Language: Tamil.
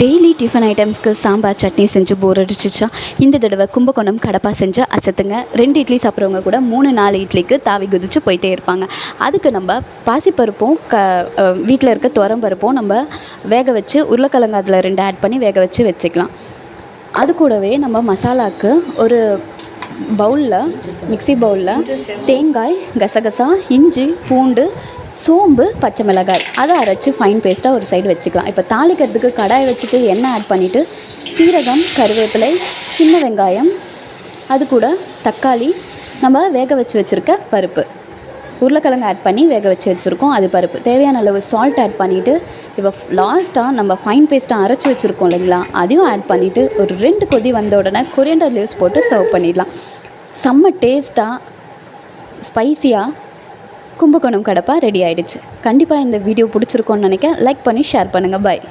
டெய்லி டிஃபன் ஐட்டம்ஸ்க்கு சாம்பார் சட்னி செஞ்சு போர் அடிச்சிச்சா இந்த தடவை கும்பகோணம் கடப்பா செஞ்சு அசத்துங்க. 2 இட்லி சாப்பிட்றவங்க கூட 3-4 இட்லிக்கு தாவி குதிச்சு போயிட்டே இருப்பாங்க. அதுக்கு நம்ம பாசிப்பருப்பும் வீட்டில் இருக்க துவரம்பருப்பும் நம்ம வேக வச்சு உருளைக்கிழங்கு அதில் 2 ஆட் பண்ணி வேக வச்சு வச்சுக்கலாம். அது கூடவே நம்ம மசாலாவுக்கு ஒரு பவுலில் மிக்ஸி பவுலில் தேங்காய், கசகசா, இஞ்சி, பூண்டு, சோம்பு, பச்சை மிளகாய் அதை அரைச்சி ஃபைன் பேஸ்ட்டாக ஒரு சைடு வச்சுக்கலாம். இப்போ தாளிக்கிறதுக்கு கடாய் வச்சுட்டு எண்ணெய் ஆட் பண்ணிவிட்டு சீரகம், கருவேப்பிலை, சின்ன வெங்காயம், அது கூட தக்காளி, நம்ம வேக வச்சு வச்சுருக்க பருப்பு, உருளைக்கிழங்கு ஆட் பண்ணி வேக வச்சு வச்சுருக்கோம் அது பருப்பு, தேவையான அளவு சால்ட் ஆட் பண்ணிவிட்டு இப்போ லாஸ்ட்டாக நம்ம ஃபைன் பேஸ்ட்டாக அரைச்சி வச்சுருக்கோம் இல்லைங்களா, அதையும் ஆட் பண்ணிவிட்டு ஒரு 2 கொதி வந்த உடனே கொரியண்டர் லீவ்ஸ் போட்டு சர்வ் பண்ணிடலாம். செம்ம டேஸ்ட்டாக ஸ்பைஸியாக கும்பகோணம் கடப்பா ரெடி ஆகிடுச்சு. கண்டிப்பாக இந்த வீடியோ பிடிச்சிருக்கோன்னு நினைக்கிறேன். லைக் பண்ணி ஷேர் பண்ணுங்கள். பாய்.